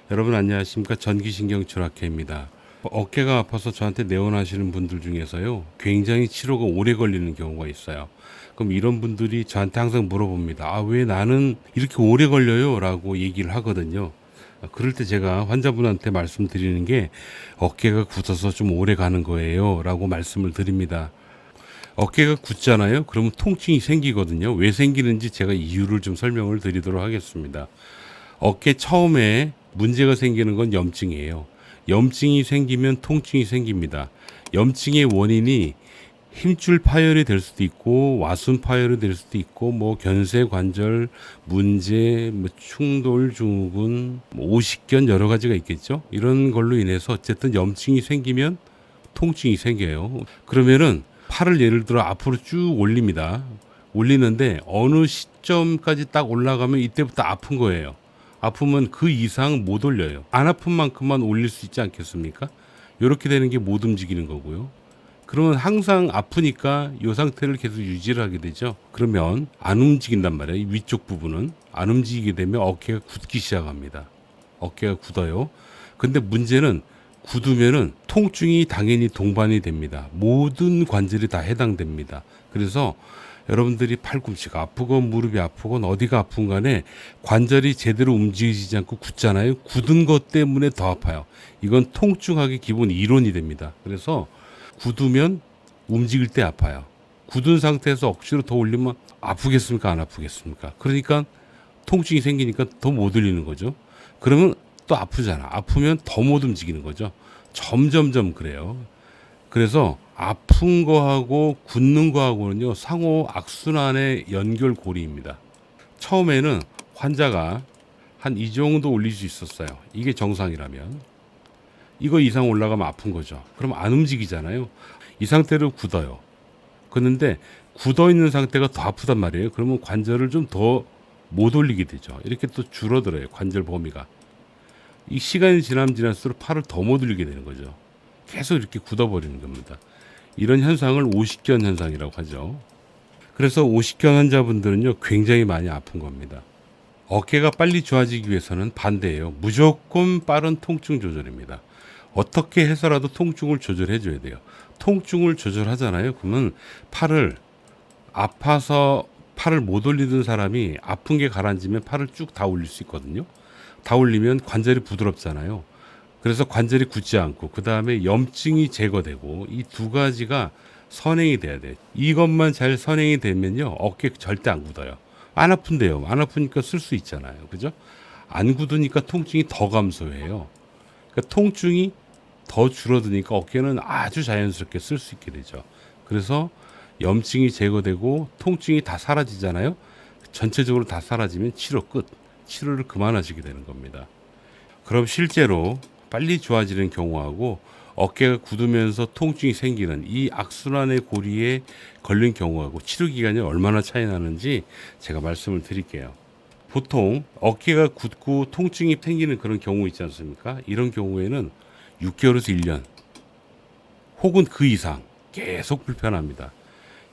여러분 안녕하십니까. 전기신경철학회입니다. 어깨가 아파서 저한테 내원하시는 분들 중에서요, 굉장히 치료가 오래 걸리는 경우가 있어요. 그럼 이런 분들이 저한테 항상 물어봅니다. 왜 나는 이렇게 오래 걸려요? 라고 얘기를 하거든요. 그럴 때 제가 환자분한테 말씀드리는 게 어깨가 굳어서 좀 오래 가는 거예요 라고 말씀을 드립니다. 어깨가 굳잖아요. 그러면 통증이 생기거든요. 왜 생기는지 제가 이유를 좀 설명을 드리도록 하겠습니다. 어깨 처음에 문제가 생기는 건 염증이에요. 염증이 생기면 통증이 생깁니다. 염증의 원인이 힘줄 파열이 될 수도 있고 와순 파열이 될 수도 있고 견쇄 관절 문제, 충돌 증후군, 오십견 여러 가지가 있겠죠. 이런 걸로 인해서 어쨌든 염증이 생기면 통증이 생겨요. 그러면은 팔을 예를 들어 앞으로 쭉 올립니다. 올리는데 어느 시점까지 딱 올라가면 이때부터 아픈 거예요. 아프면 그 이상 못 올려요. 안 아픈 만큼만 올릴 수 있지 않겠습니까? 이렇게 되는 게 못 움직이는 거고요. 그러면 항상 아프니까 이 상태를 계속 유지를 하게 되죠. 그러면 안 움직인단 말이에요. 위쪽 부분은 안 움직이게 되면 어깨가 굳기 시작합니다. 어깨가 굳어요. 근데 문제는 굳으면은 통증이 당연히 동반이 됩니다. 모든 관절이 다 해당됩니다. 그래서 여러분들이 팔꿈치가 아프건 무릎이 아프건 어디가 아픈 간에 관절이 제대로 움직이지 않고 굳잖아요. 굳은 것 때문에 더 아파요. 이건 통증학의 기본 이론이 됩니다. 그래서 굳으면 움직일 때 아파요. 굳은 상태에서 억지로 더 올리면 아프겠습니까? 안 아프겠습니까? 그러니까 통증이 생기니까 더 못 올리는 거죠. 그러면 또 아프잖아. 아프면 더 못 움직이는 거죠. 점점점 그래요. 그래서 아픈 거하고 굳는 거하고는요, 상호 악순환의 연결고리입니다. 처음에는 환자가 한 이 정도 올릴 수 있었어요. 이게 정상이라면. 이거 이상 올라가면 아픈 거죠. 그럼 안 움직이잖아요. 이 상태로 굳어요. 그런데 굳어 있는 상태가 더 아프단 말이에요. 그러면 관절을 좀 더 못 올리게 되죠. 이렇게 또 줄어들어요. 관절 범위가. 이 시간이 지날수록 팔을 더 못 올리게 되는 거죠. 계속 이렇게 굳어버리는 겁니다. 이런 현상을 오십견 현상이라고 하죠. 그래서 오십견 환자분들은요, 굉장히 많이 아픈 겁니다. 어깨가 빨리 좋아지기 위해서는 반대예요. 무조건 빠른 통증 조절입니다. 어떻게 해서라도 통증을 조절해 줘야 돼요. 통증을 조절하잖아요. 그러면 아파서 팔을 못 올리던 사람이 아픈 게 가라앉으면 팔을 쭉 다 올릴 수 있거든요. 다 올리면 관절이 부드럽잖아요. 그래서 관절이 굳지 않고 그 다음에 염증이 제거되고 이 두 가지가 선행이 돼야 돼요. 이것만 잘 선행이 되면요, 어깨 절대 안 굳어요. 안 아픈데요. 안 아프니까 쓸 수 있잖아요. 그죠? 안 굳으니까 통증이 더 감소해요. 그러니까 통증이 더 줄어드니까 어깨는 아주 자연스럽게 쓸 수 있게 되죠. 그래서 염증이 제거되고 통증이 다 사라지잖아요. 전체적으로 다 사라지면 치료 끝. 치료를 그만하시게 되는 겁니다. 그럼 실제로 빨리 좋아지는 경우하고 어깨가 굳으면서 통증이 생기는 이 악순환의 고리에 걸린 경우하고 치료 기간이 얼마나 차이 나는지 제가 말씀을 드릴게요. 보통 어깨가 굳고 통증이 생기는 그런 경우 있지 않습니까? 이런 경우에는 6개월에서 1년 혹은 그 이상 계속 불편합니다.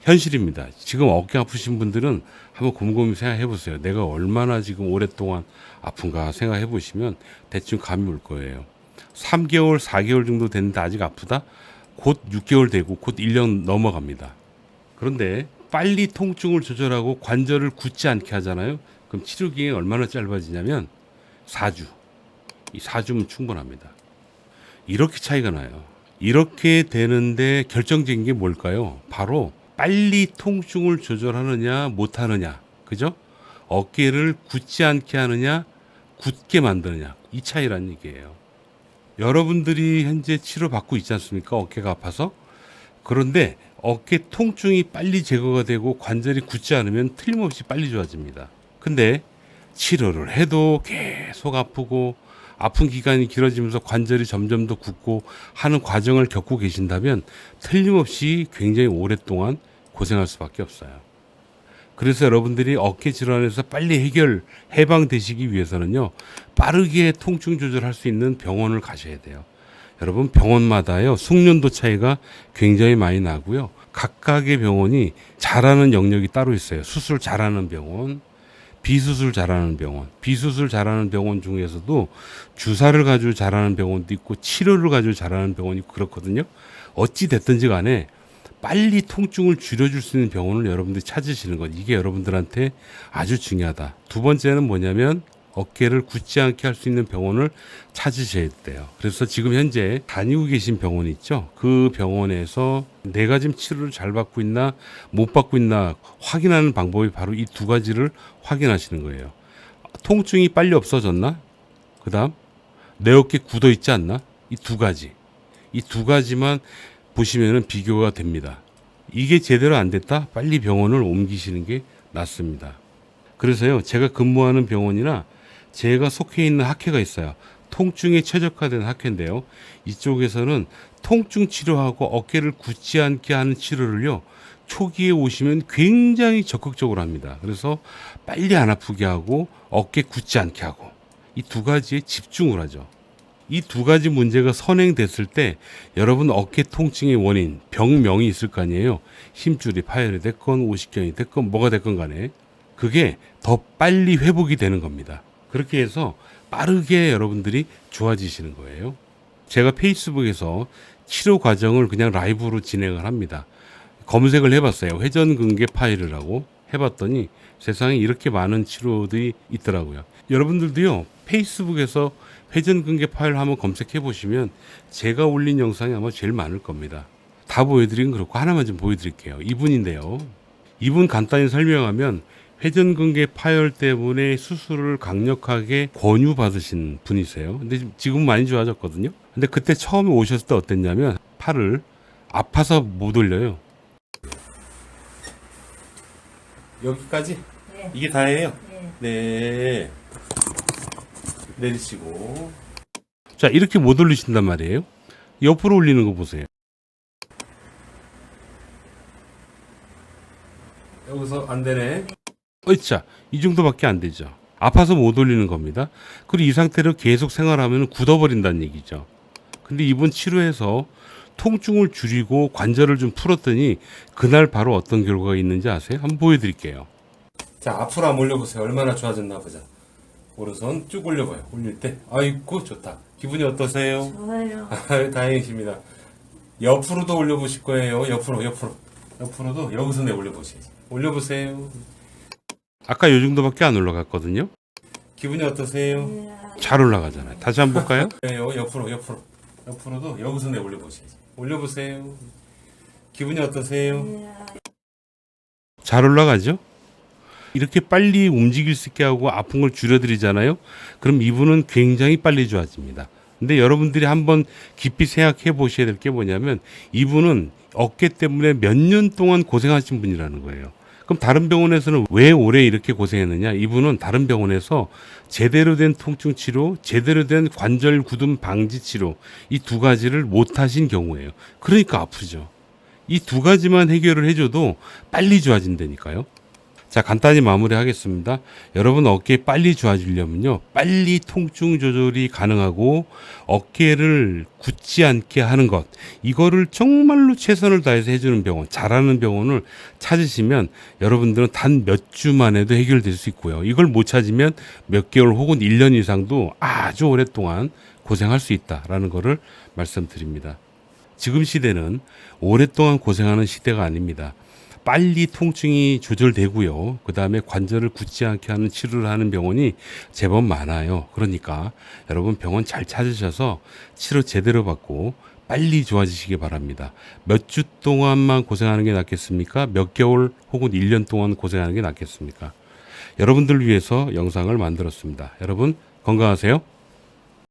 현실입니다. 지금 어깨 아프신 분들은 한번 곰곰이 생각해 보세요. 내가 얼마나 지금 오랫동안 아픈가 생각해 보시면 대충 감이 올 거예요. 3개월, 4개월 정도 됐는데 아직 아프다? 곧 6개월 되고 곧 1년 넘어갑니다. 그런데 빨리 통증을 조절하고 관절을 굳지 않게 하잖아요. 그럼 치료 기간이 얼마나 짧아지냐면 4주. 이 4주면 충분합니다. 이렇게 차이가 나요. 이렇게 되는데 결정적인 게 뭘까요? 바로 빨리 통증을 조절하느냐 못하느냐, 그죠? 어깨를 굳지 않게 하느냐 굳게 만드느냐, 이 차이란 얘기예요. 여러분들이 현재 치료받고 있지 않습니까? 어깨가 아파서. 그런데 어깨 통증이 빨리 제거가 되고 관절이 굳지 않으면 틀림없이 빨리 좋아집니다. 근데 치료를 해도 계속 아프고 아픈 기간이 길어지면서 관절이 점점 더 굳고 하는 과정을 겪고 계신다면 틀림없이 굉장히 오랫동안 고생할 수밖에 없어요. 그래서 여러분들이 어깨 질환에서 빨리 해방되시기 위해서는요, 빠르게 통증 조절할 수 있는 병원을 가셔야 돼요. 여러분, 병원마다요, 숙련도 차이가 굉장히 많이 나고요. 각각의 병원이 잘하는 영역이 따로 있어요. 수술 잘하는 병원, 비수술 잘하는 병원, 비수술 잘하는 병원 중에서도 주사를 가지고 잘하는 병원도 있고 치료를 가지고 잘하는 병원이 있고 그렇거든요. 어찌 됐든지 간에 빨리 통증을 줄여줄 수 있는 병원을 여러분들이 찾으시는 것, 이게 여러분들한테 아주 중요하다. 두 번째는 뭐냐면 어깨를 굳지 않게 할 수 있는 병원을 찾으셔야 돼요. 그래서 지금 현재 다니고 계신 병원이 있죠. 그 병원에서 내가 지금 치료를 잘 받고 있나 못 받고 있나 확인하는 방법이 바로 이 두 가지를 확인하시는 거예요. 통증이 빨리 없어졌나? 그 다음 내 어깨 굳어 있지 않나? 이 두 가지. 이 두 가지만 보시면은 비교가 됩니다. 이게 제대로 안 됐다? 빨리 병원을 옮기시는 게 낫습니다. 그래서요, 제가 근무하는 병원이나 제가 속해 있는 학회가 있어요. 통증에 최적화된 학회인데요. 이쪽에서는 통증 치료하고 어깨를 굳지 않게 하는 치료를요, 초기에 오시면 굉장히 적극적으로 합니다. 그래서 빨리 안 아프게 하고 어깨 굳지 않게 하고 이 두 가지에 집중을 하죠. 이 두 가지 문제가 선행됐을 때 여러분 어깨 통증의 원인, 병명이 있을 거 아니에요. 힘줄이 파열이 됐건 오십견이 됐건 뭐가 됐건 간에 그게 더 빨리 회복이 되는 겁니다. 그렇게 해서 빠르게 여러분들이 좋아지시는 거예요. 제가 페이스북에서 치료 과정을 그냥 라이브로 진행을 합니다. 검색을 해봤어요. 회전근개 파열이라고 해봤더니 세상에 이렇게 많은 치료들이 있더라고요. 여러분들도요, 페이스북에서 회전근개 파열 한번 검색해 보시면 제가 올린 영상이 아마 제일 많을 겁니다. 다 보여드리긴 그렇고 하나만 좀 보여드릴게요. 이분인데요. 이분 간단히 설명하면 회전근개 파열 때문에 수술을 강력하게 권유받으신 분이세요. 근데 지금 많이 좋아졌거든요. 근데 그때 처음에 오셨을 때 어땠냐면 팔을 아파서 못 올려요. 여기까지? 네. 이게 다예요? 네. 네. 내리시고. 자, 이렇게 못 올리신단 말이에요. 옆으로 올리는 거 보세요. 여기서 안 되네. 어이차, 이 정도밖에 안 되죠. 아파서 못 올리는 겁니다. 그리고 이 상태로 계속 생활하면 굳어버린다는 얘기죠. 근데 이번 치료에서 통증을 줄이고 관절을 좀 풀었더니 그날 바로 어떤 결과가 있는지 아세요? 한번 보여드릴게요. 자, 앞으로 한번 올려보세요. 얼마나 좋아졌나 보자. 오른손 쭉 올려봐요. 올릴 때 아이고 좋다. 기분이 어떠세요? 좋아요. 아유, 다행이십니다. 옆으로도 올려보실 거예요. 옆으로도 여기서 내 올려보시죠. 올려보세요. 아까 요 정도밖에 안 올라갔거든요. 기분이 어떠세요? 잘 올라가잖아요. 다시 한번 볼까요? 옆으로도 여기서 내 올려보시죠. 올려보세요. 기분이 어떠세요? 잘 올라가죠? 이렇게 빨리 움직일 수 있게 하고 아픈 걸 줄여드리잖아요. 그럼 이분은 굉장히 빨리 좋아집니다. 근데 여러분들이 한번 깊이 생각해 보셔야 될 게 뭐냐면 이분은 어깨 때문에 몇 년 동안 고생하신 분이라는 거예요. 그럼 다른 병원에서는 왜 오래 이렇게 고생했느냐? 이분은 다른 병원에서 제대로 된 통증 치료, 제대로 된 관절 굳음 방지 치료 이 두 가지를 못 하신 경우예요. 그러니까 아프죠. 이 두 가지만 해결을 해줘도 빨리 좋아진다니까요. 자, 간단히 마무리하겠습니다. 여러분 어깨 빨리 좋아지려면요, 빨리 통증 조절이 가능하고 어깨를 굳지 않게 하는 것, 이거를 정말로 최선을 다해서 해주는 병원, 잘하는 병원을 찾으시면 여러분들은 단 몇 주 만에도 해결될 수 있고요. 이걸 못 찾으면 몇 개월 혹은 1년 이상도 아주 오랫동안 고생할 수 있다라는 거를 말씀드립니다. 지금 시대는 오랫동안 고생하는 시대가 아닙니다. 빨리 통증이 조절되고요. 그 다음에 관절을 굳지 않게 하는 치료를 하는 병원이 제법 많아요. 그러니까 여러분 병원 잘 찾으셔서 치료 제대로 받고 빨리 좋아지시기 바랍니다. 몇 주 동안만 고생하는 게 낫겠습니까? 몇 개월 혹은 1년 동안 고생하는 게 낫겠습니까? 여러분들을 위해서 영상을 만들었습니다. 여러분 건강하세요.